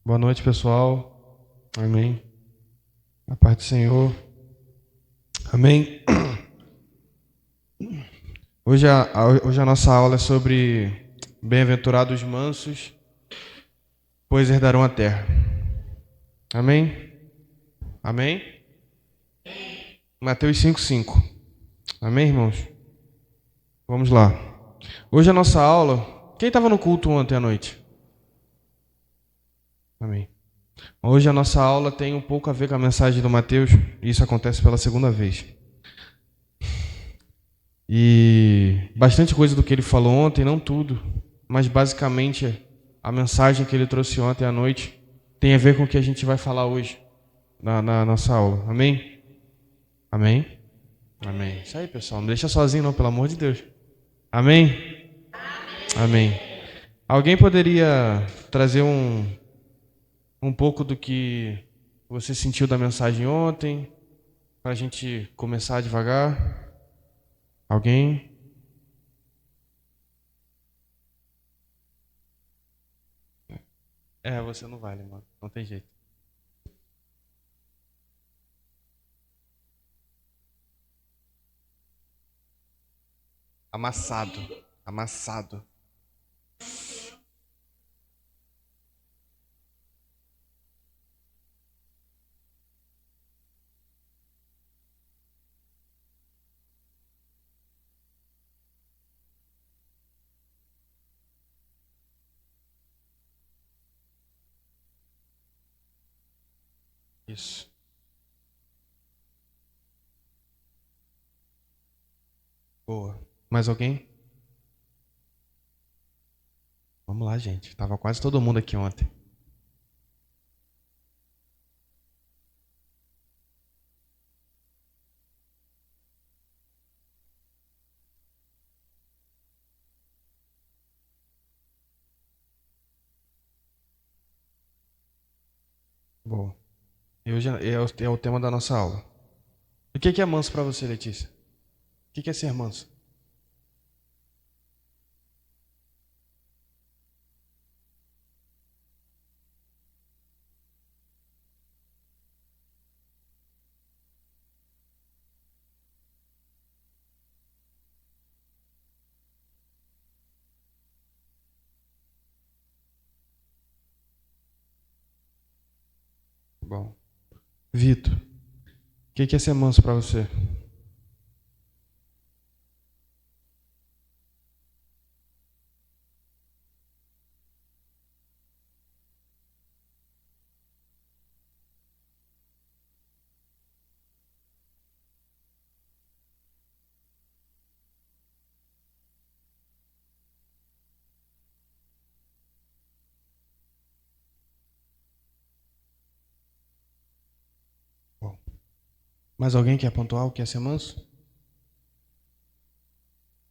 Boa noite, pessoal. Amém. A paz do Senhor. Amém. Hoje a nossa aula é sobre bem-aventurados mansos, pois herdarão a terra. Amém? Amém? Mateus 5:5. Amém, irmãos? Vamos lá. Hoje a nossa aula... Quem estava no culto ontem à noite? Amém. Hoje a nossa aula tem um pouco a ver com a mensagem do Mateus, e isso acontece pela segunda vez. E bastante coisa do que ele falou ontem, não tudo, mas basicamente a mensagem que ele trouxe ontem à noite tem a ver com o que a gente vai falar hoje na nossa aula. Amém? Amém? Amém. Isso aí, pessoal. Não deixa sozinho, não, pelo amor de Deus. Amém? Amém. Alguém poderia trazer um pouco do que você sentiu da mensagem ontem, para a gente começar devagar? Alguém? Você não vale, mano. Não tem jeito. Amassado. Amassado. Isso. Boa. Mais alguém? Vamos lá, gente. Tava quase todo mundo aqui ontem. Boa. É o tema da nossa aula. O que é manso para você, Letícia? O que é ser manso? Bom. Vitor, o que é ser manso para você? Bom. Mais alguém quer pontuar o que é ser manso?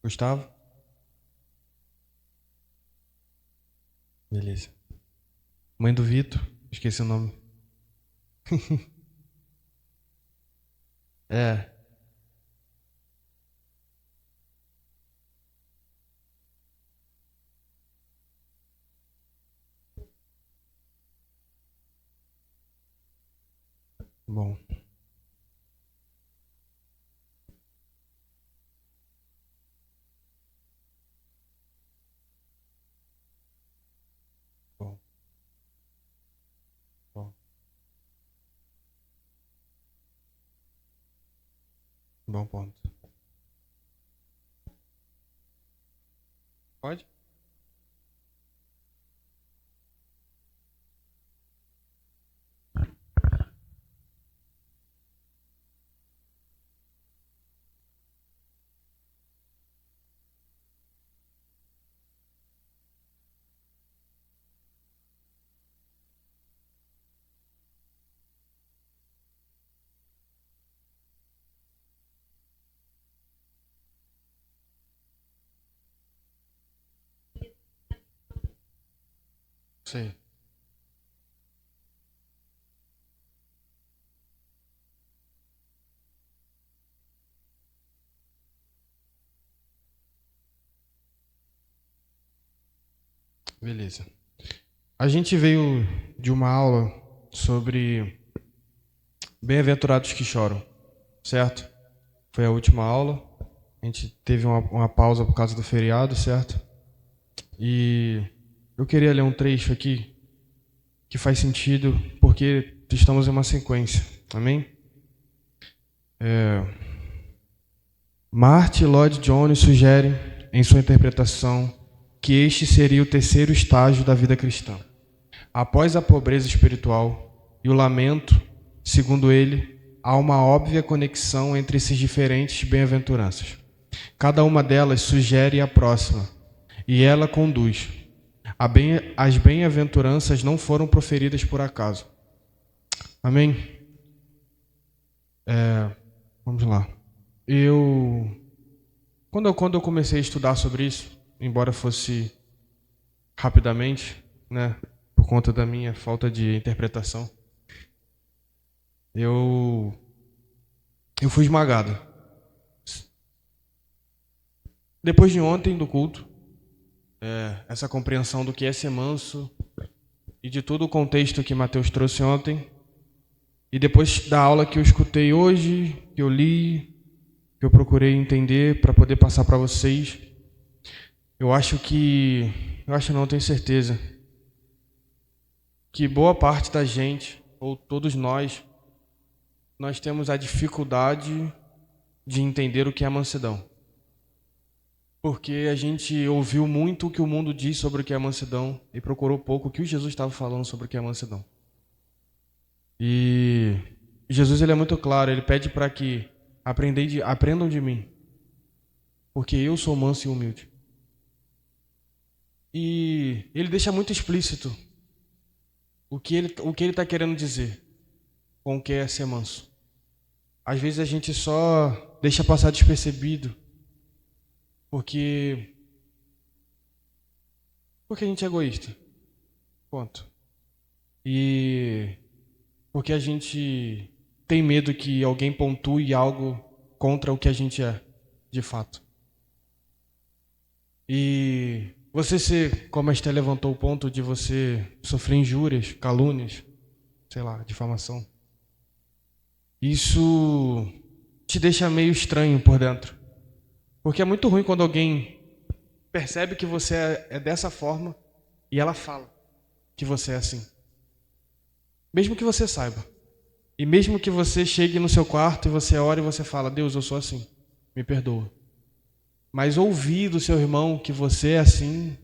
Gustavo? Beleza. Mãe do Vitor? Esqueci o nome. É. Bom. Bom. Bom. Bom ponto. Pode? Sei. Beleza. A gente veio de uma aula sobre bem-aventurados que choram, certo? Foi a última aula. A gente teve uma pausa por causa do feriado, certo? E eu queria ler um trecho aqui que faz sentido porque estamos em uma sequência. Amém? Martin Lloyd Jones sugere, em sua interpretação, que este seria o terceiro estágio da vida cristã. Após a pobreza espiritual e o lamento, segundo ele, há uma óbvia conexão entre esses diferentes bem-aventuranças. Cada uma delas sugere a próxima, e ela conduz. As bem-aventuranças não foram proferidas por acaso. Amém? Vamos lá. Quando eu comecei a estudar sobre isso, embora fosse rapidamente, né, por conta da minha falta de interpretação, eu fui esmagado. Depois de ontem do culto, essa compreensão do que é ser manso e de todo o contexto que Mateus trouxe ontem, e depois da aula que eu escutei hoje, que eu li, que eu procurei entender para poder passar para vocês, eu não, tenho certeza, que boa parte da gente, ou todos nós temos a dificuldade de entender o que é mansidão. Porque a gente ouviu muito o que o mundo diz sobre o que é mansidão e procurou pouco o que o Jesus estava falando sobre o que é mansidão. E Jesus, ele é muito claro, ele pede para que aprendam de mim, porque eu sou manso e humilde. E ele deixa muito explícito o que ele está querendo dizer com o que é ser manso. Às vezes a gente só deixa passar despercebido, porque a gente é egoísta. Ponto. E porque a gente tem medo que alguém pontue algo contra o que a gente é, de fato. E como a Esté levantou o ponto de você sofrer injúrias, calúnias, sei lá, difamação, isso te deixa meio estranho por dentro. Porque é muito ruim quando alguém percebe que você é dessa forma e ela fala que você é assim. Mesmo que você saiba. E mesmo que você chegue no seu quarto e você ore e você fala, Deus, eu sou assim, me perdoa. Mas ouvir do seu irmão que você é assim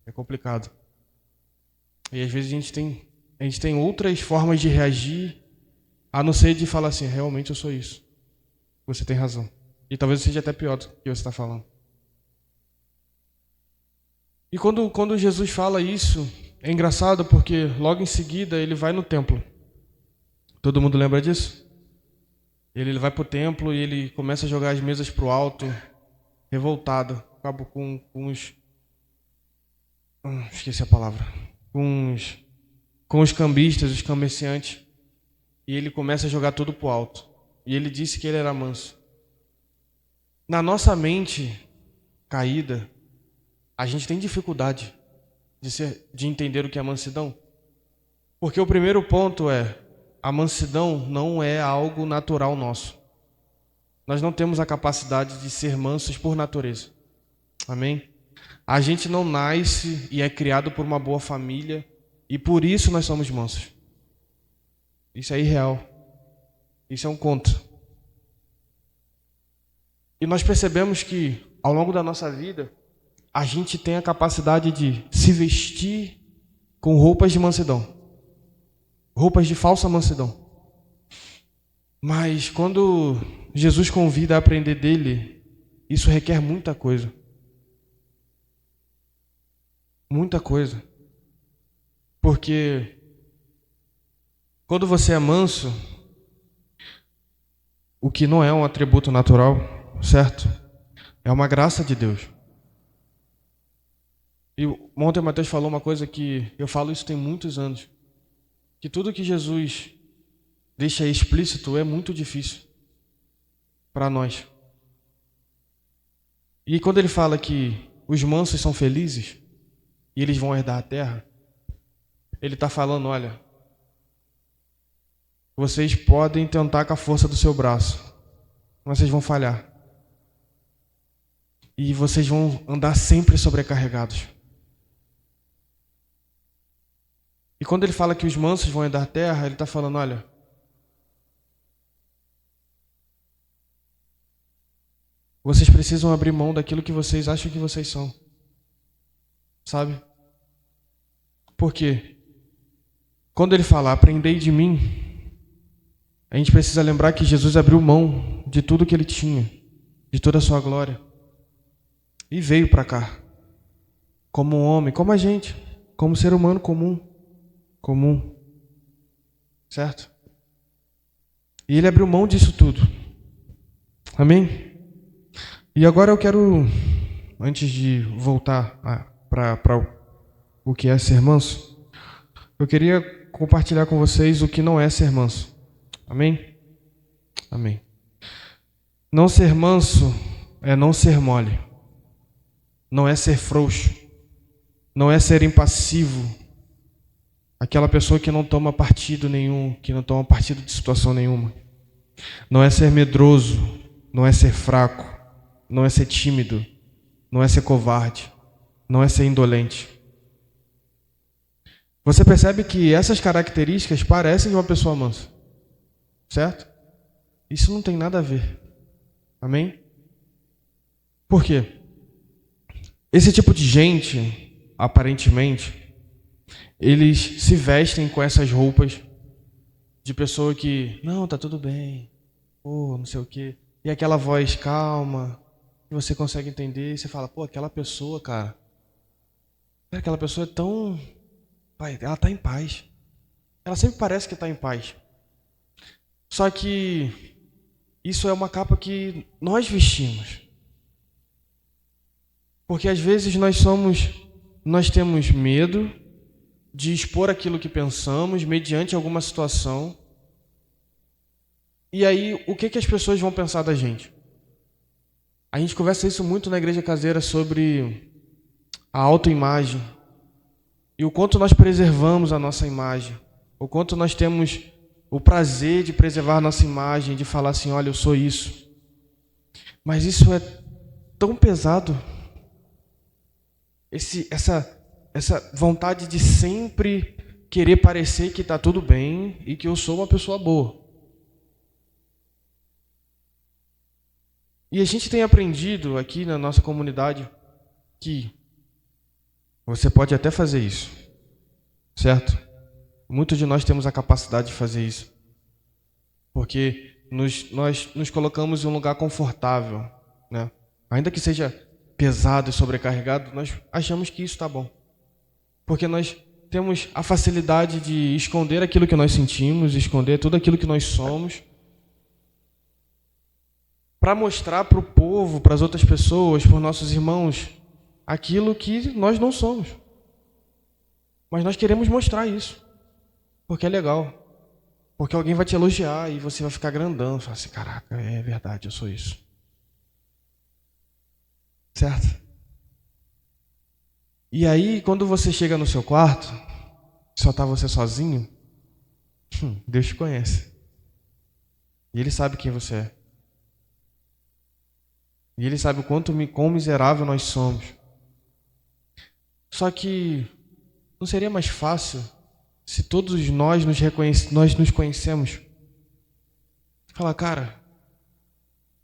é complicado. E às vezes a gente tem outras formas de reagir, a não ser de falar assim, realmente eu sou isso. Você tem razão. E talvez seja até pior do que você está falando. E quando Jesus fala isso, é engraçado porque logo em seguida ele vai no templo. Todo mundo lembra disso? Ele vai para o templo e ele começa a jogar as mesas para o alto, revoltado, acabo com os... esqueci a palavra. Com os cambistas, os comerciantes. E ele começa a jogar tudo para o alto. E ele disse que ele era manso. Na nossa mente caída, a gente tem dificuldade de entender o que é mansidão. Porque o primeiro ponto é, a mansidão não é algo natural nosso. Nós não temos a capacidade de ser mansos por natureza. Amém? A gente não nasce e é criado por uma boa família e por isso nós somos mansos. Isso é irreal. Isso é um conto. E nós percebemos que, ao longo da nossa vida, a gente tem a capacidade de se vestir com roupas de mansidão. Roupas de falsa mansidão. Mas quando Jesus convida a aprender dele, isso requer muita coisa. Muita coisa. Porque quando você é manso, o que não é um atributo natural, certo? É uma graça de Deus. E ontem o Mateus falou uma coisa que eu falo isso tem muitos anos. Que tudo que Jesus deixa explícito é muito difícil para nós. E quando ele fala que os mansos são felizes e eles vão herdar a terra, Ele está falando, olha, vocês podem tentar com a força do seu braço, mas vocês vão falhar. E vocês vão andar sempre sobrecarregados. E quando ele fala que os mansos vão herdar terra, ele está falando, olha, vocês precisam abrir mão daquilo que vocês acham que vocês são. Sabe? Por quê? Quando ele fala, aprendei de mim, a gente precisa lembrar que Jesus abriu mão de tudo que ele tinha, de toda a sua glória, e veio para cá, como um homem, como a gente, como ser humano comum, certo? E ele abriu mão disso tudo. Amém? E agora eu quero, antes de voltar para o que é ser manso, eu queria compartilhar com vocês o que não é ser manso. Amém? Amém. Não ser manso é não ser mole. Não é ser frouxo. Não é ser impassivo. Aquela pessoa que não toma partido nenhum, que não toma partido de situação nenhuma. Não é ser medroso. Não é ser fraco. Não é ser tímido. Não é ser covarde. Não é ser indolente. Você percebe que essas características parecem de uma pessoa mansa. Certo? Isso não tem nada a ver. Amém? Por quê? Esse tipo de gente, aparentemente, eles se vestem com essas roupas de pessoa que, não, tá tudo bem, não sei o quê. E aquela voz calma, que você consegue entender, e você fala, aquela pessoa, cara, aquela pessoa é tão... Pai, ela tá em paz. Ela sempre parece que tá em paz. Só que isso é uma capa que nós vestimos. Porque às vezes nós temos medo de expor aquilo que pensamos mediante alguma situação. E aí, o que as pessoas vão pensar da gente? A gente conversa isso muito na igreja caseira sobre a autoimagem. E o quanto nós preservamos a nossa imagem. O quanto nós temos o prazer de preservar a nossa imagem, de falar assim, olha, eu sou isso. Mas isso é tão pesado. Essa vontade de sempre querer parecer que está tudo bem e que eu sou uma pessoa boa. E a gente tem aprendido aqui na nossa comunidade que você pode até fazer isso, certo? Muitos de nós temos a capacidade de fazer isso, porque nós nos colocamos em um lugar confortável, né? Ainda que seja pesado e sobrecarregado, nós achamos que isso está bom. Porque nós temos a facilidade de esconder aquilo que nós sentimos, esconder tudo aquilo que nós somos, para mostrar para o povo, para as outras pessoas, para os nossos irmãos, aquilo que nós não somos. Mas nós queremos mostrar isso, porque é legal. Porque alguém vai te elogiar e você vai ficar grandão, falar assim, caraca, é verdade, eu sou isso. Certo? E aí, quando você chega no seu quarto, só está você sozinho, Deus te conhece. E Ele sabe quem você é. E Ele sabe o quão miserável nós somos. Só que não seria mais fácil se todos nós nos conhecemos? Falar, cara,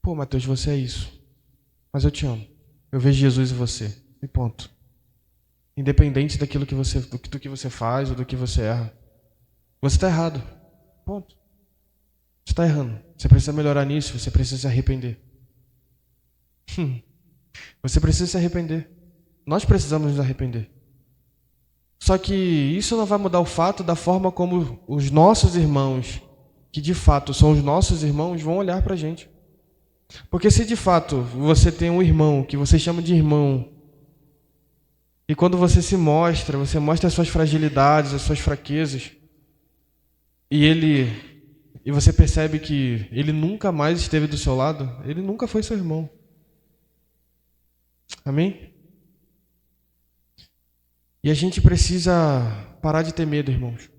Mateus, você é isso. Mas eu te amo. Eu vejo Jesus em você. E ponto. Independente do que você faz ou do que você erra. Você está errado. Ponto. Você está errando. Você precisa melhorar nisso. Você precisa se arrepender. Você precisa se arrepender. Nós precisamos nos arrepender. Só que isso não vai mudar o fato da forma como os nossos irmãos, que de fato são os nossos irmãos, vão olhar para a gente. Porque se de fato você tem um irmão que você chama de irmão, e quando você você mostra as suas fragilidades, as suas fraquezas, e você percebe que ele nunca mais esteve do seu lado, ele nunca foi seu irmão. Amém? E a gente precisa parar de ter medo, irmãos.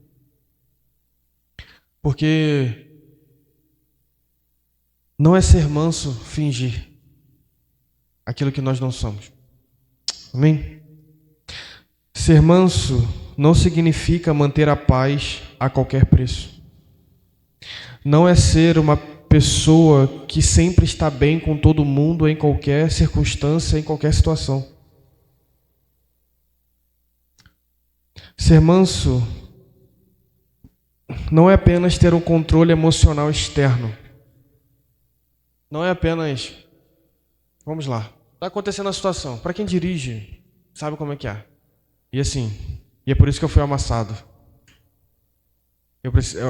Porque não é ser manso fingir aquilo que nós não somos. Amém? Ser manso não significa manter a paz a qualquer preço. Não é ser uma pessoa que sempre está bem com todo mundo em qualquer circunstância, em qualquer situação. Ser manso não é apenas ter um controle emocional externo. Não é apenas... Vamos lá. Está acontecendo a situação. Para quem dirige, sabe como é que é. E assim, e é por isso que eu fui amassado.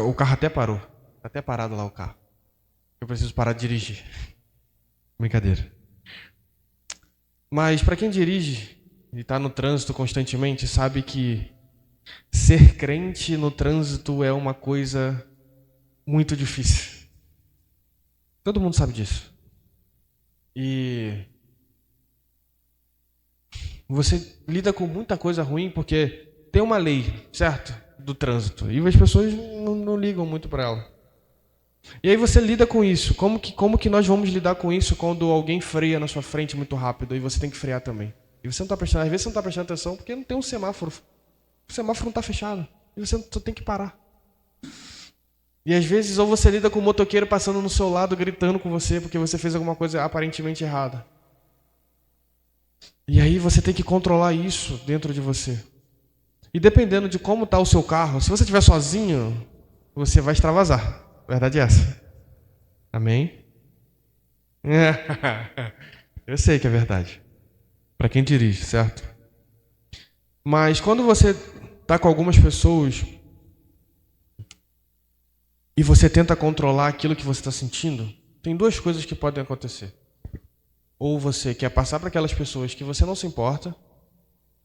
O carro até parou. Está até parado lá o carro. Eu preciso parar de dirigir. Brincadeira. Mas para quem dirige e está no trânsito constantemente, sabe que ser crente no trânsito é uma coisa muito difícil. Todo mundo sabe disso. E você lida com muita coisa ruim porque tem uma lei, certo? Do trânsito. E as pessoas não ligam muito para ela. E aí você lida com isso. Como que nós vamos lidar com isso quando alguém freia na sua frente muito rápido e você tem que frear também? E você não está prestando, às vezes você não está prestando atenção porque não tem um semáforo. O semáforo não está fechado. E você só tem que parar. E às vezes ou você lida com o motoqueiro passando no seu lado gritando com você porque você fez alguma coisa aparentemente errada. E aí você tem que controlar isso dentro de você. E dependendo de como está o seu carro, se você estiver sozinho, você vai extravasar. Verdade é essa. Amém? Eu sei que é verdade. Para quem dirige, certo? Mas quando você está com algumas pessoas e você tenta controlar aquilo que você está sentindo, tem duas coisas que podem acontecer. Ou você quer passar para aquelas pessoas que você não se importa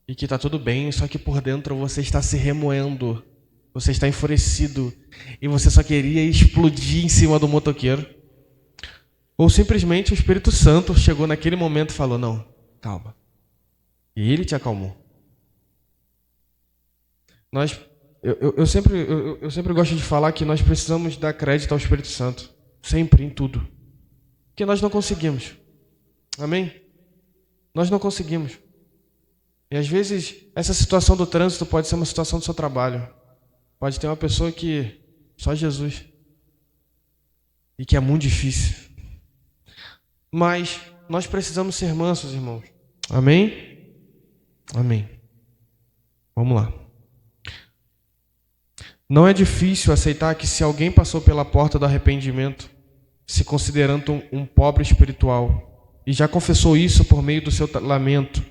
e que está tudo bem, só que por dentro você está se remoendo, você está enfurecido e você só queria explodir em cima do motoqueiro. Ou simplesmente o Espírito Santo chegou naquele momento e falou, não, calma. E ele te acalmou. Eu sempre gosto de falar que nós precisamos dar crédito ao Espírito Santo. Sempre, em tudo. Porque nós não conseguimos. Amém? Nós não conseguimos. E às vezes, essa situação do trânsito pode ser uma situação do seu trabalho. Pode ter uma pessoa que... Só Jesus. E que é muito difícil. Mas nós precisamos ser mansos, irmãos. Amém? Amém. Vamos lá. Não é difícil aceitar que se alguém passou pela porta do arrependimento, se considerando um pobre espiritual, e já confessou isso por meio do seu lamento,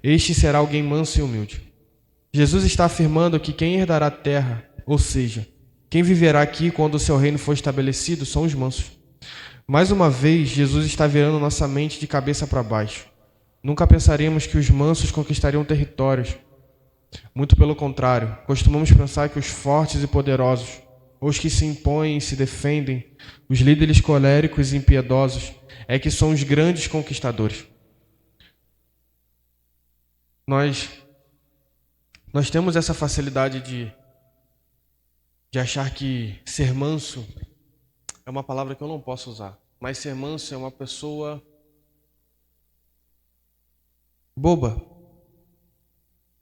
este será alguém manso e humilde. Jesus está afirmando que quem herdará a terra, ou seja, quem viverá aqui quando o seu reino for estabelecido, são os mansos. Mais uma vez, Jesus está virando nossa mente de cabeça para baixo. Nunca pensaremos que os mansos conquistariam territórios. Muito pelo contrário, costumamos pensar que os fortes e poderosos, os que se impõem e se defendem, os líderes coléricos e impiedosos, é que são os grandes conquistadores. Nós temos essa facilidade de achar que ser manso é uma palavra que eu não posso usar, mas ser manso é uma pessoa boba.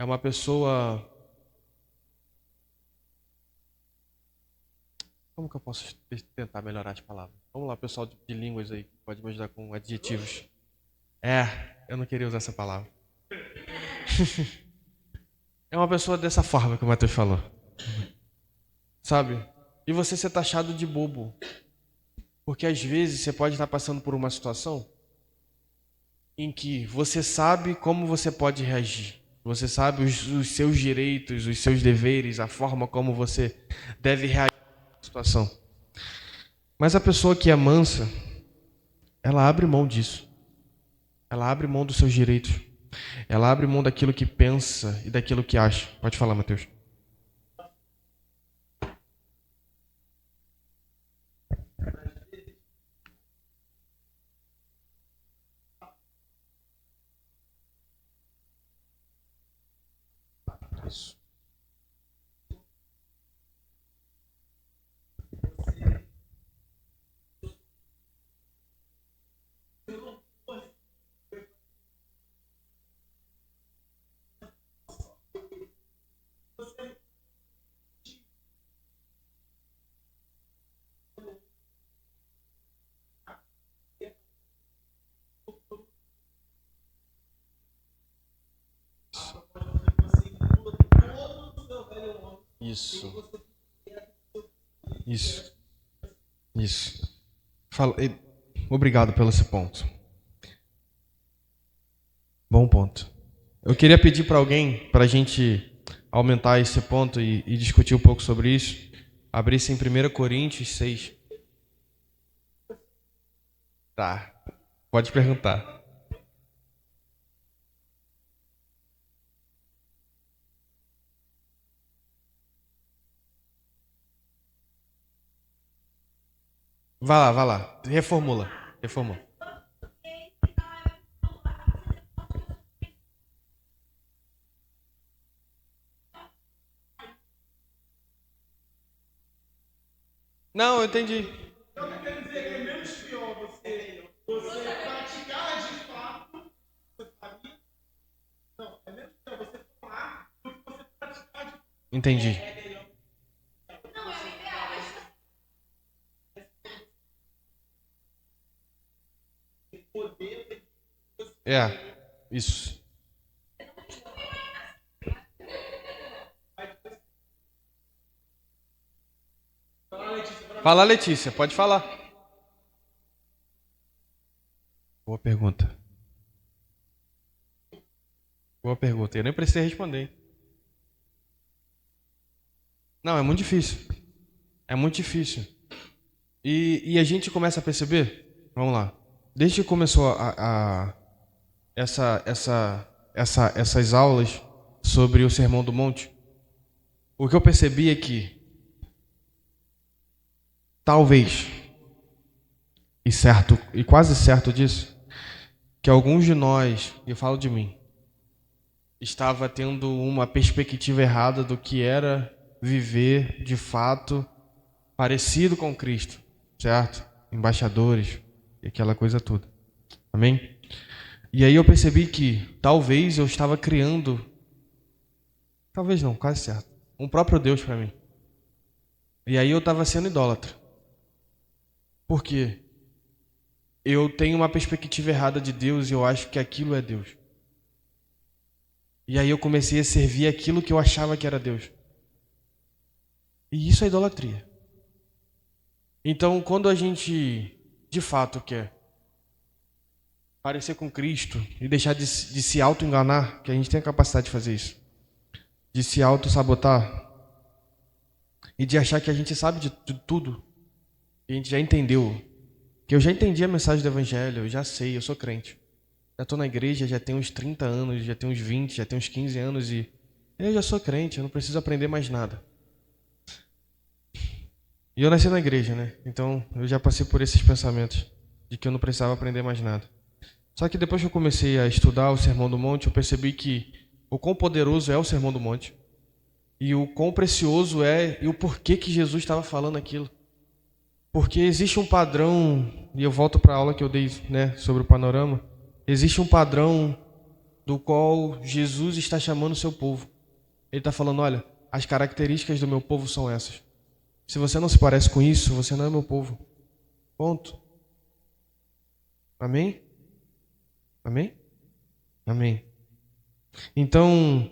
É uma pessoa... Como que eu posso tentar melhorar as palavras? Vamos lá, pessoal de línguas aí, pode me ajudar com adjetivos. Eu não queria usar essa palavra. É uma pessoa dessa forma que o Matheus falou. Sabe? E você ser taxado de bobo. Porque às vezes você pode estar passando por uma situação em que você sabe como você pode reagir. Você sabe os seus direitos, os seus deveres, a forma como você deve reagir à situação. Mas a pessoa que é mansa, ela abre mão disso. Ela abre mão dos seus direitos. Ela abre mão daquilo que pensa e daquilo que acha. Pode falar, Matheus. Isso. Isso. Isso. Obrigado pelo esse ponto. Bom ponto. Eu queria pedir para alguém, para a gente aumentar esse ponto e discutir um pouco sobre isso, abrisse em 1 Coríntios 6. Tá. Pode perguntar. Vai lá. Reformula. Não, eu entendi. Entendi. Isso. Fala, Letícia, pode falar. Boa pergunta. Eu nem precisei responder. Não, é muito difícil. É muito difícil. E a gente começa a perceber, vamos lá, desde que começou essas aulas sobre o Sermão do Monte, o que eu percebi é que, talvez, e quase certo disso, que alguns de nós, e eu falo de mim, estava tendo uma perspectiva errada do que era viver de fato parecido com Cristo, certo? Embaixadores e aquela coisa toda. Amém? E aí eu percebi que talvez eu estava criando, talvez não, quase certo, um próprio Deus para mim. E aí eu estava sendo idólatra. Por quê? Eu tenho uma perspectiva errada de Deus e eu acho que aquilo é Deus. E aí eu comecei a servir aquilo que eu achava que era Deus. E isso é idolatria. Então, quando a gente de fato quer parecer com Cristo e deixar de se auto-enganar, que a gente tem a capacidade de fazer isso, de se auto-sabotar e de achar que a gente sabe de tudo, que a gente já entendeu, que eu já entendi a mensagem do Evangelho, eu já sei, eu sou crente. Já estou na igreja, já tenho uns 30 anos, já tenho uns 20, já tenho uns 15 anos e eu já sou crente, eu não preciso aprender mais nada. E eu nasci na igreja, né? Então eu já passei por esses pensamentos de que eu não precisava aprender mais nada. Só que depois que eu comecei a estudar o Sermão do Monte, eu percebi que o quão poderoso é o Sermão do Monte e o quão precioso é e o porquê que Jesus estava falando aquilo. Porque existe um padrão, e eu volto para a aula que eu dei, né, sobre o panorama, existe um padrão do qual Jesus está chamando o seu povo. Ele está falando, olha, as características do meu povo são essas. Se você não se parece com isso, você não é meu povo. Ponto. Amém? Amém? Amém. Então,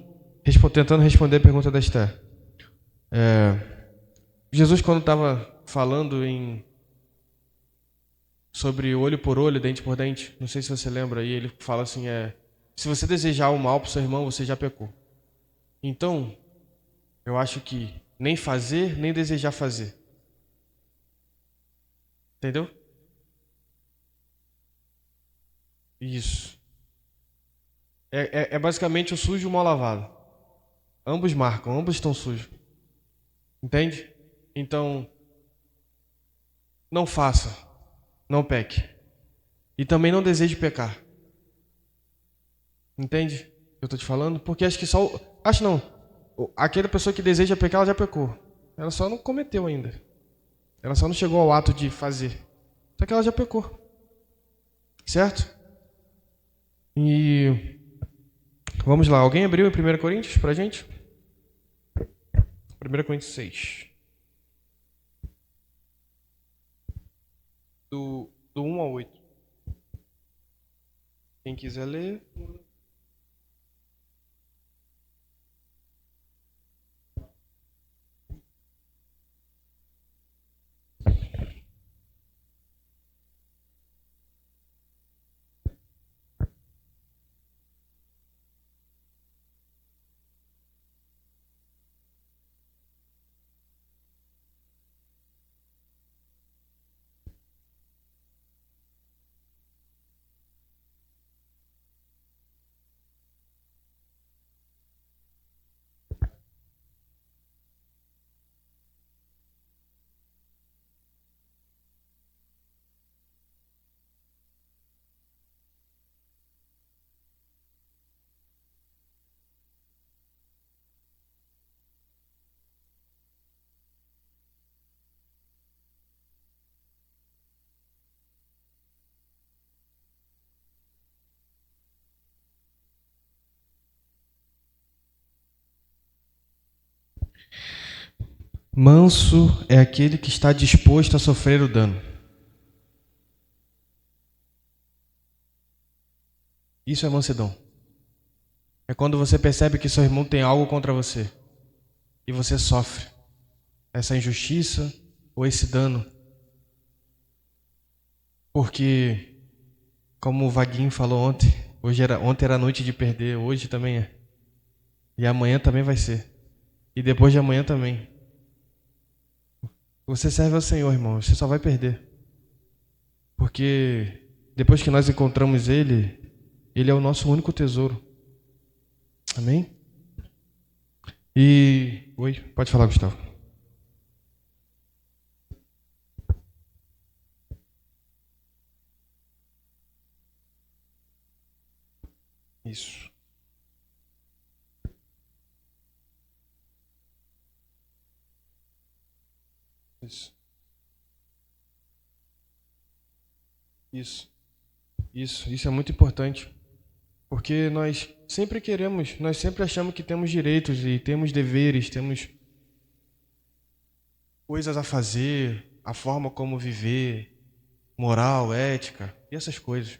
tentando responder a pergunta da Esther. Jesus, quando estava falando sobre olho por olho, dente por dente, não sei se você lembra, e ele fala assim, se você desejar o mal para o seu irmão, você já pecou. Então, eu acho que nem fazer, nem desejar fazer. Entendeu? Isso. É basicamente o sujo e o mal lavado. Ambos marcam, ambos estão sujos. Entende? Então, não faça, não peque. E também não deseje pecar. Entende o que eu estou te falando? Porque acho que só... Acho não. Aquela pessoa que deseja pecar, ela já pecou. Ela só não cometeu ainda. Ela só não chegou ao ato de fazer. Só que ela já pecou. Certo? E... Vamos lá. Alguém abriu em 1 Coríntios pra gente? 1 Coríntios 6. Do 1 ao 8. Quem quiser ler... Manso é aquele que está disposto a sofrer o dano. Isso é mansidão. É quando você percebe que seu irmão tem algo contra você e você sofre essa injustiça ou esse dano. Porque, como o Vaguinho falou ontem, ontem era noite de perder, hoje também é. E amanhã também vai ser. E depois de amanhã também. Você serve ao Senhor, irmão, você só vai perder. Porque depois que nós encontramos Ele, Ele é o nosso único tesouro. Amém? Oi, pode falar, Gustavo. Isso. Isso. Isso. Isso é muito importante. Porque nós sempre achamos que temos direitos e temos deveres, temos coisas a fazer, a forma como viver, moral, ética e essas coisas.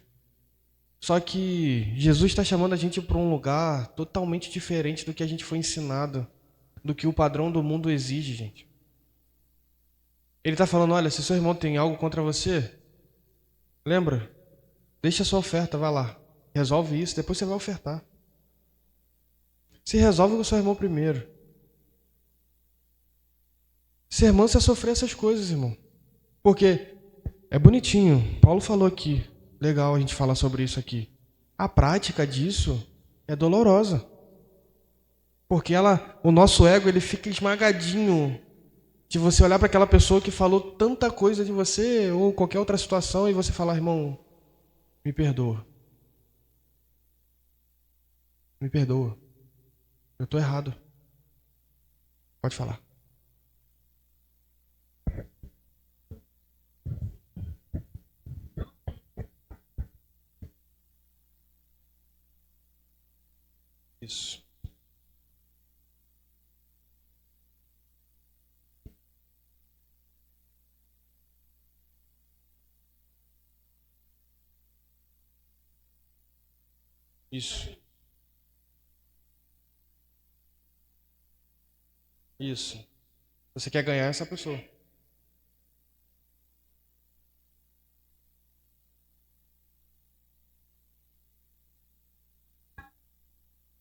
Só que Jesus está chamando a gente para um lugar totalmente diferente do que a gente foi ensinado, do que o padrão do mundo exige, gente. Ele está falando, olha, se seu irmão tem algo contra você, lembra? Deixa a sua oferta, vai lá. Resolve isso, depois você vai ofertar. Se resolve com o seu irmão primeiro. Ser manso é sofrer essas coisas, irmão. Porque é bonitinho. Paulo falou aqui. Legal a gente falar sobre isso aqui. A prática disso é dolorosa. Porque o nosso ego, ele fica esmagadinho de você olhar para aquela pessoa que falou tanta coisa de você ou qualquer outra situação e você falar, irmão, me perdoa. Me perdoa. Eu estou errado. Pode falar. Isso. Isso. Isso. Você quer ganhar essa pessoa.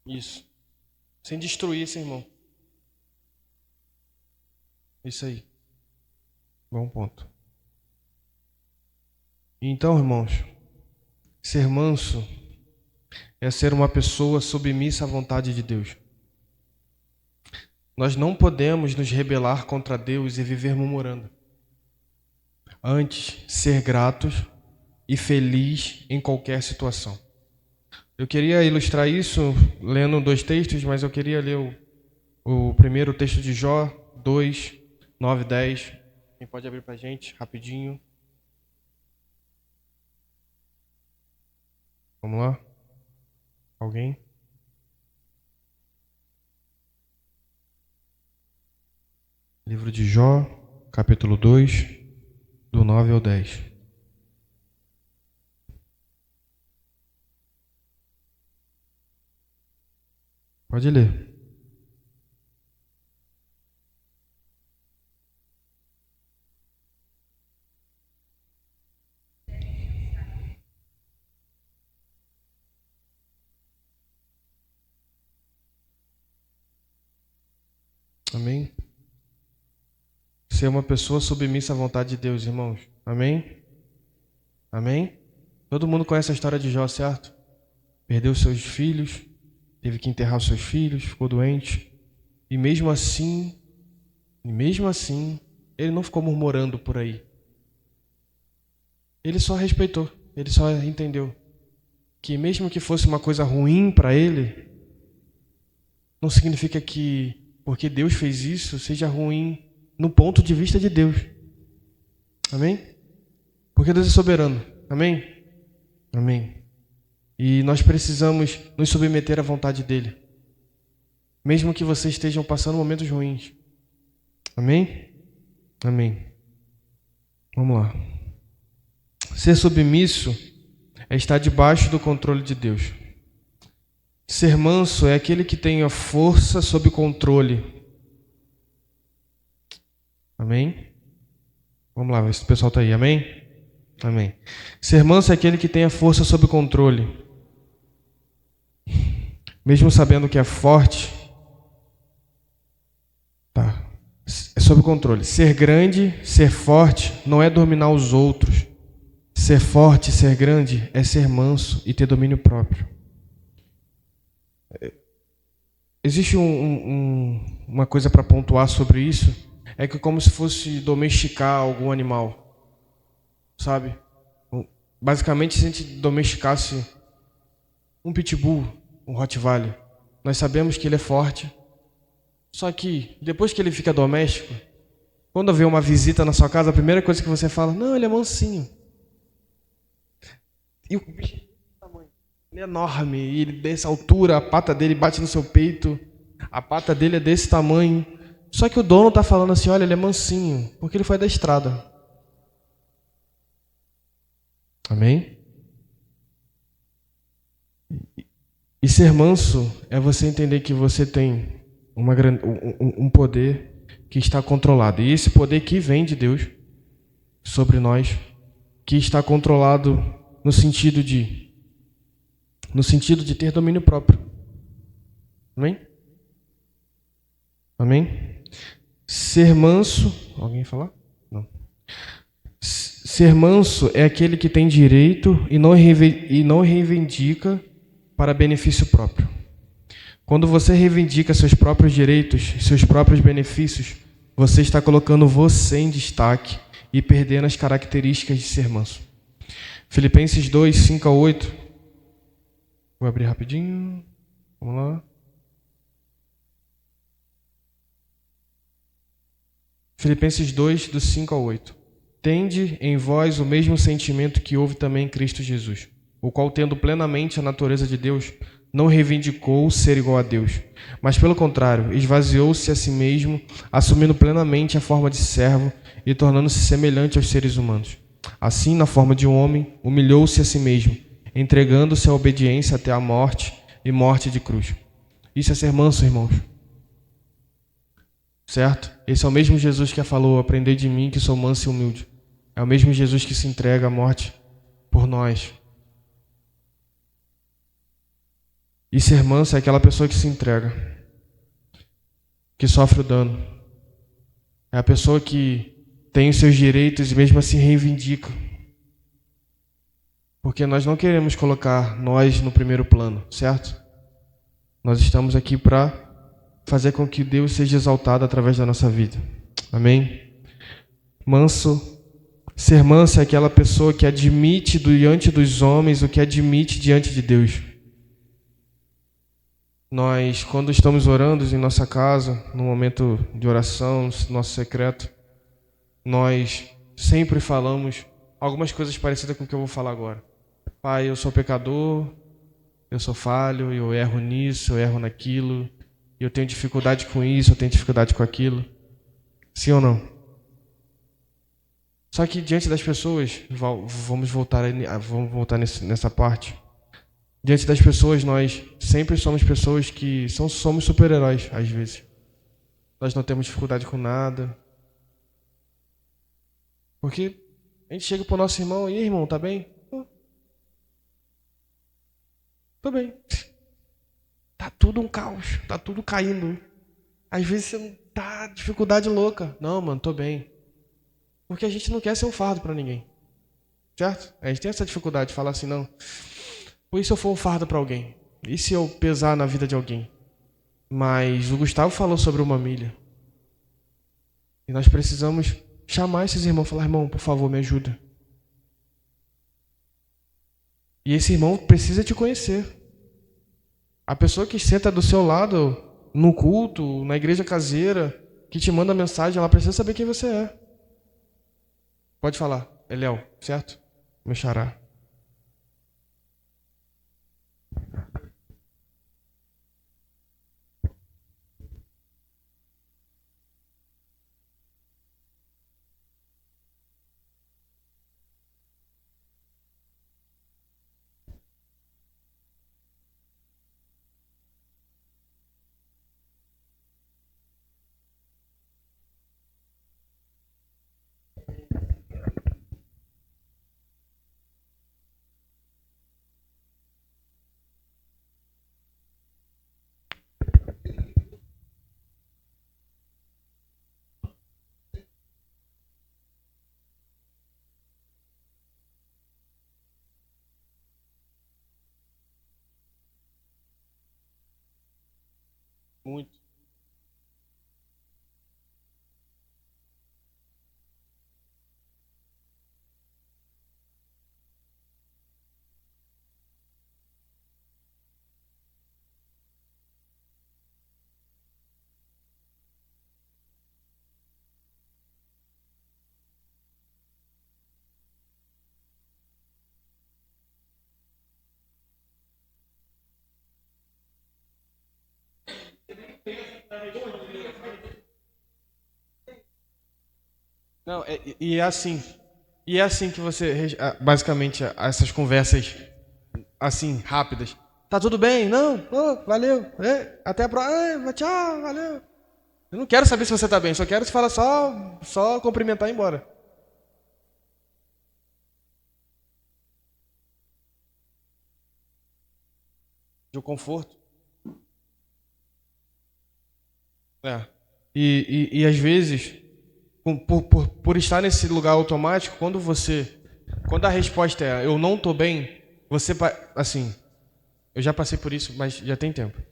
Isso. Sem destruir esse irmão. Isso aí. Bom ponto. Então, irmãos, ser manso é ser uma pessoa submissa à vontade de Deus. Nós não podemos nos rebelar contra Deus e viver murmurando. Antes, ser gratos e feliz em qualquer situação. Eu queria ilustrar isso lendo 2 textos, mas eu queria ler o primeiro texto de Jó 2, 9 e 10. Quem pode abrir para a gente, rapidinho. Vamos lá? Alguém? Livro de Jó, capítulo 2, do 9 ao 10. Pode ler. Amém? Ser uma pessoa submissa à vontade de Deus, irmãos. Amém? Amém? Todo mundo conhece a história de Jó, certo? Perdeu seus filhos, teve que enterrar os seus filhos, ficou doente. E mesmo assim, ele não ficou murmurando por aí. Ele só respeitou, ele só entendeu que mesmo que fosse uma coisa ruim para ele, não significa que porque Deus fez isso seja ruim no ponto de vista de Deus. Amém? Porque Deus é soberano. Amém? Amém. E nós precisamos nos submeter à vontade dele. mesmo que vocês estejam passando momentos ruins. Amém? Amém. Vamos lá. Ser submisso é estar debaixo do controle de Deus. Ser manso é aquele que tem a força sob controle. Amém? Vamos lá, ver se o pessoal está aí. Amém? Amém. Ser manso é aquele que tem a força sob controle. Mesmo sabendo que é forte, tá. É sob controle. Ser grande, ser forte, não é dominar os outros. Ser forte, ser grande, é ser manso e ter domínio próprio. Existe uma coisa para pontuar sobre isso, é que como se fosse domesticar algum animal, sabe? Basicamente, se a gente domesticasse um pitbull, um Rottweiler, nós sabemos que ele é forte, só que depois que ele fica doméstico, quando vem uma visita na sua casa, a primeira coisa que você fala, não, ele é mansinho. E o bicho ele é enorme, e ele dessa altura, a pata dele bate no seu peito, a pata dele é desse tamanho. Só que o dono está falando assim, olha, ele é mansinho, porque ele foi da estrada. Amém? E ser manso é você entender que você tem um poder que está controlado. E esse poder que vem de Deus sobre nós, que está controlado no sentido de ter domínio próprio. Amém? Amém? Ser manso... Alguém falar? Não. Ser manso é aquele que tem direito e não reivindica para benefício próprio. Quando você reivindica seus próprios direitos, seus próprios benefícios, você está colocando você em destaque e perdendo as características de ser manso. Filipenses 2, 5 a 8. Vou abrir rapidinho. Vamos lá. Filipenses 2, do 5 ao 8. Tende em vós o mesmo sentimento que houve também em Cristo Jesus, o qual, tendo plenamente a natureza de Deus, não reivindicou ser igual a Deus, mas, pelo contrário, esvaziou-se a si mesmo, assumindo plenamente a forma de servo e tornando-se semelhante aos seres humanos. Assim, na forma de um homem, humilhou-se a si mesmo, entregando-se à obediência até a morte e morte de cruz. Isso é ser manso, irmãos. Certo? Esse é o mesmo Jesus que falou, aprendei de mim que sou manso e humilde. É o mesmo Jesus que se entrega à morte por nós. E ser manso é aquela pessoa que se entrega, que sofre o dano. É a pessoa que tem os seus direitos e mesmo assim reivindica. Porque nós não queremos colocar nós no primeiro plano, certo? Nós estamos aqui para fazer com que Deus seja exaltado através da nossa vida. Amém? Ser manso é aquela pessoa que admite diante dos homens o que admite diante de Deus. Nós, quando estamos orando em nossa casa, no momento de oração, nosso secreto, nós sempre falamos algumas coisas parecidas com o que eu vou falar agora. Pai, eu sou pecador, eu sou falho, eu erro nisso, eu erro naquilo, eu tenho dificuldade com isso, eu tenho dificuldade com aquilo. Sim ou não? Só que diante das pessoas, vamos voltar nessa parte. Diante das pessoas, nós sempre somos pessoas que somos super-heróis, às vezes. Nós não temos dificuldade com nada. Porque a gente chega pro nosso irmão, e aí, irmão, tá bem? Tô bem. Tá tudo um caos, tá tudo caindo. Às vezes você não tá dificuldade louca. Não, mano, tô bem. Porque a gente não quer ser um fardo para ninguém. Certo? A gente tem essa dificuldade de falar assim, não. Ou e se eu for um fardo para alguém? E se eu pesar na vida de alguém? Mas o Gustavo falou sobre uma milha. E nós precisamos chamar esses irmãos e falar, irmão, por favor, me ajuda. E esse irmão precisa te conhecer. A pessoa que senta do seu lado no culto, na igreja caseira, que te manda mensagem, ela precisa saber quem você é. Pode falar, é Léo, certo? Meu xará. Muito. Não, e é assim. E é assim que você, basicamente, essas conversas, assim, rápidas. Tá tudo bem? Não? Pô, valeu. Até a próxima. Tchau, valeu. Eu não quero saber se você tá bem, só quero se falar só cumprimentar e ir embora. De um conforto. É. E às vezes, por estar nesse lugar automático, quando a resposta é eu não tô bem, assim, eu já passei por isso, mas já tem tempo.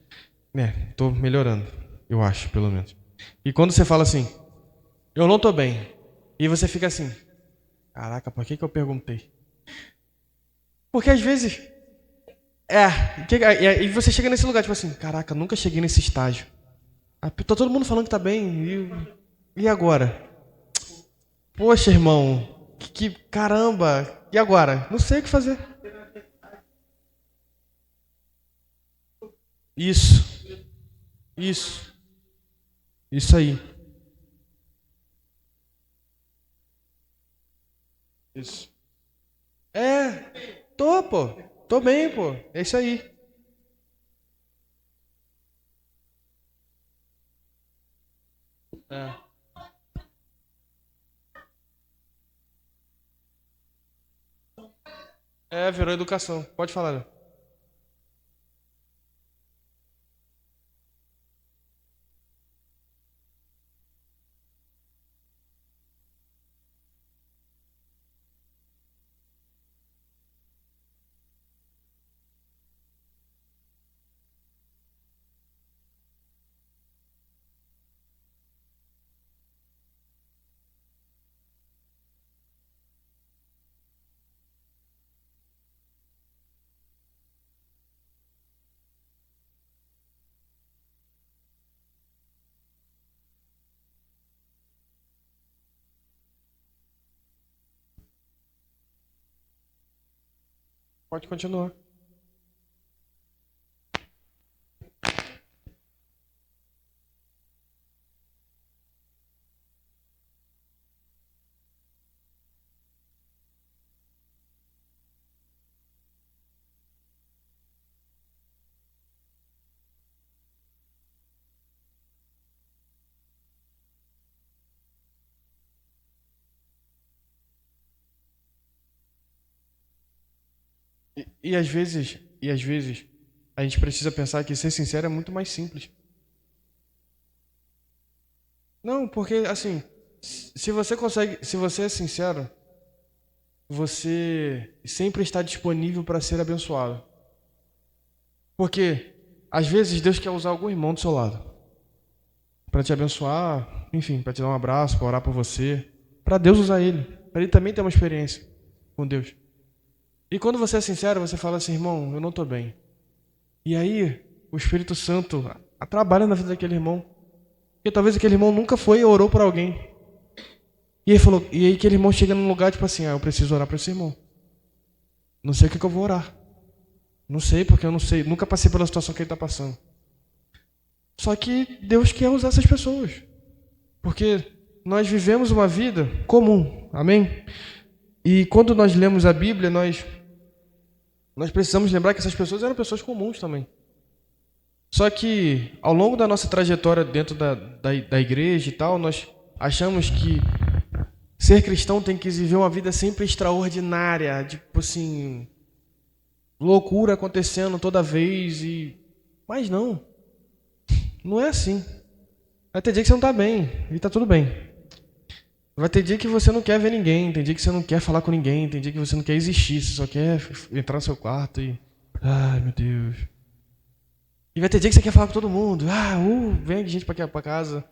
Tô melhorando, eu acho, pelo menos. E quando você fala assim, eu não tô bem, e você fica assim, caraca, por que eu perguntei? Porque às vezes, e você chega nesse lugar, tipo assim, caraca, nunca cheguei nesse estágio. Tá todo mundo falando que tá bem, e agora? Poxa, irmão, caramba, e agora? Não sei o que fazer. Isso, isso, isso aí. Isso. Pô. Tô bem, pô. É isso aí. É, virou educação. Pode falar, Léo. Pode continuar. E às vezes, a gente precisa pensar que ser sincero é muito mais simples. Não, porque assim, se você é sincero, você sempre está disponível para ser abençoado. Porque às vezes Deus quer usar algum irmão do seu lado para te abençoar, enfim, para te dar um abraço, para orar por você, para Deus usar ele, para ele também ter uma experiência com Deus. E quando você é sincero, você fala assim, irmão, eu não estou bem. E aí o Espírito Santo trabalha na vida daquele irmão, porque talvez aquele irmão nunca foi e orou por alguém. E aí aquele irmão chega num lugar tipo assim, eu preciso orar para esse irmão. Não sei o que eu vou orar. Não sei, porque eu não sei, nunca passei pela situação que ele está passando. Só que Deus quer usar essas pessoas. Porque nós vivemos uma vida comum, amém? E quando nós lemos a Bíblia, nós precisamos lembrar que essas pessoas eram pessoas comuns também. Só que ao longo da nossa trajetória dentro da igreja e tal, nós achamos que ser cristão tem que viver uma vida sempre extraordinária, tipo assim, loucura acontecendo toda vez mas não é assim. Vai ter dia que você não está bem e está tudo bem. Vai ter dia que você não quer ver ninguém, tem dia que você não quer falar com ninguém, tem dia que você não quer existir, você só quer entrar no seu quarto e ai, meu Deus. E vai ter dia que você quer falar com todo mundo. Vem aqui gente para casa.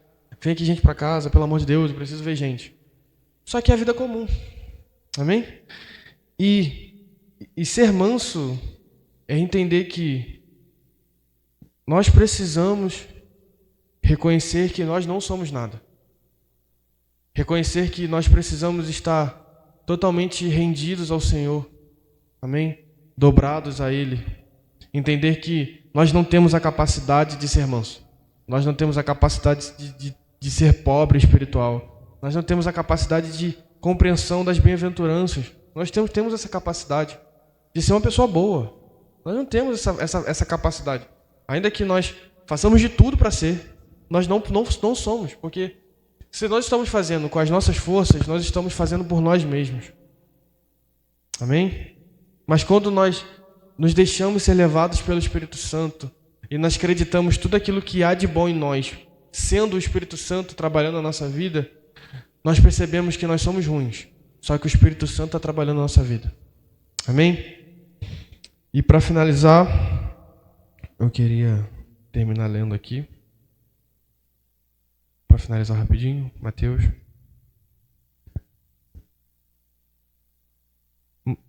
Vem aqui gente para casa, pelo amor de Deus, eu preciso ver gente. Só que é a vida comum. Amém? E ser manso é entender que nós precisamos reconhecer que nós não somos nada. Reconhecer que nós precisamos estar totalmente rendidos ao Senhor. Amém? Dobrados a Ele. Entender que nós não temos a capacidade de ser manso. Nós não temos a capacidade de ser pobre espiritual. Nós não temos a capacidade de compreensão das bem-aventuranças. Nós temos essa capacidade de ser uma pessoa boa. Nós não temos essa capacidade. Ainda que nós façamos de tudo para ser, nós não somos. Porque se nós estamos fazendo com as nossas forças, nós estamos fazendo por nós mesmos. Amém? Mas quando nós nos deixamos ser levados pelo Espírito Santo e nós acreditamos tudo aquilo que há de bom em nós, sendo o Espírito Santo trabalhando na nossa vida, nós percebemos que nós somos ruins. Só que o Espírito Santo está trabalhando na nossa vida. Amém? E para finalizar, eu queria terminar lendo aqui. Para finalizar rapidinho, Mateus.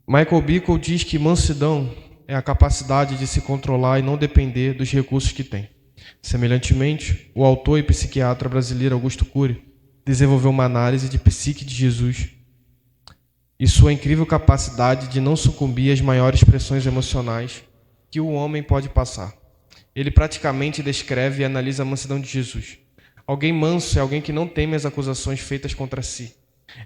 Michael Bickle diz que mansidão é a capacidade de se controlar e não depender dos recursos que tem. Semelhantemente, o autor e psiquiatra brasileiro Augusto Cury desenvolveu uma análise de psique de Jesus e sua incrível capacidade de não sucumbir às maiores pressões emocionais que o homem pode passar. Ele praticamente descreve e analisa a mansidão de Jesus. Alguém manso é alguém que não teme as acusações feitas contra si.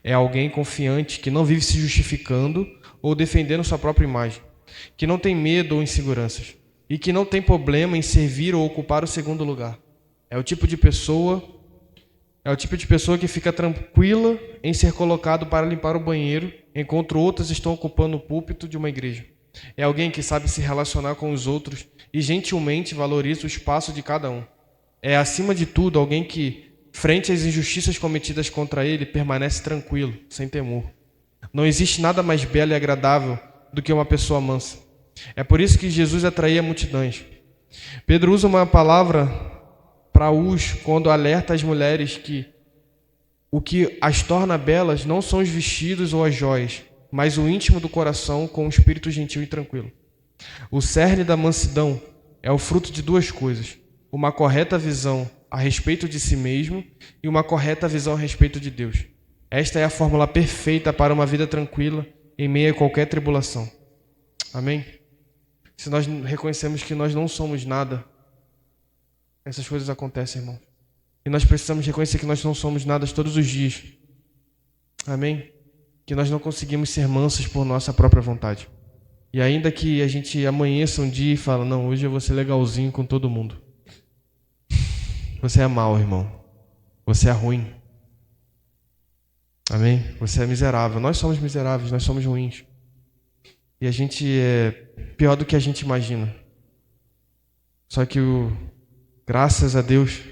É alguém confiante que não vive se justificando ou defendendo sua própria imagem, que não tem medo ou inseguranças e que não tem problema em servir ou ocupar o segundo lugar. É o tipo de pessoa que fica tranquila em ser colocado para limpar o banheiro, enquanto outros estão ocupando o púlpito de uma igreja. É alguém que sabe se relacionar com os outros e gentilmente valoriza o espaço de cada um. É, acima de tudo, alguém que, frente às injustiças cometidas contra ele, permanece tranquilo, sem temor. Não existe nada mais belo e agradável do que uma pessoa mansa. É por isso que Jesus atraía multidões. Pedro usa uma palavra para quando alerta as mulheres que o que as torna belas não são os vestidos ou as joias, mas o íntimo do coração com um espírito gentil e tranquilo. O cerne da mansidão é o fruto de duas coisas: uma correta visão a respeito de si mesmo e uma correta visão a respeito de Deus. Esta é a fórmula perfeita para uma vida tranquila em meio a qualquer tribulação. Amém? Se nós reconhecemos que nós não somos nada, essas coisas acontecem, irmão. E nós precisamos reconhecer que nós não somos nada todos os dias. Amém? Que nós não conseguimos ser mansos por nossa própria vontade. E ainda que a gente amanheça um dia e fala, não, hoje eu vou ser legalzinho com todo mundo. Você é mau, irmão. Você é ruim. Amém? Você é miserável. Nós somos miseráveis, nós somos ruins. E a gente é pior do que a gente imagina. Só que graças a Deus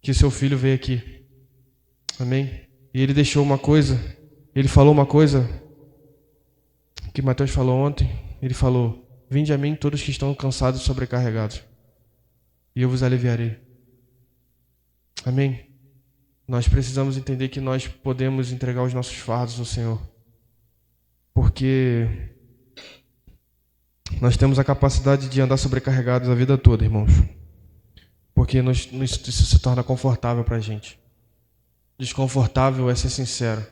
que seu filho veio aqui. Amém? E ele deixou uma coisa, ele falou uma coisa que Mateus falou ontem. Ele falou, vinde a mim todos que estão cansados e sobrecarregados, e eu vos aliviarei. Amém? Nós precisamos entender que nós podemos entregar os nossos fardos ao Senhor, porque nós temos a capacidade de andar sobrecarregados a vida toda, irmãos. Porque isso se torna confortável para a gente. Desconfortável é ser sincero.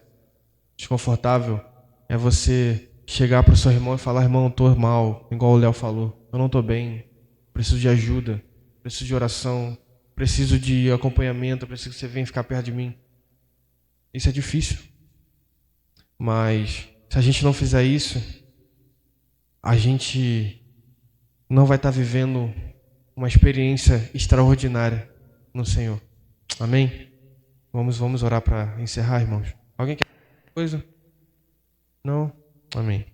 Desconfortável é você chegar para o seu irmão e falar, irmão, eu estou mal, igual o Léo falou. Eu não estou bem, preciso de ajuda, preciso de oração, preciso de acompanhamento, preciso que você venha ficar perto de mim. Isso é difícil. Mas se a gente não fizer isso, a gente não vai estar vivendo uma experiência extraordinária no Senhor. Amém? Vamos orar para encerrar, irmãos. Alguém quer coisa? Não? Amém.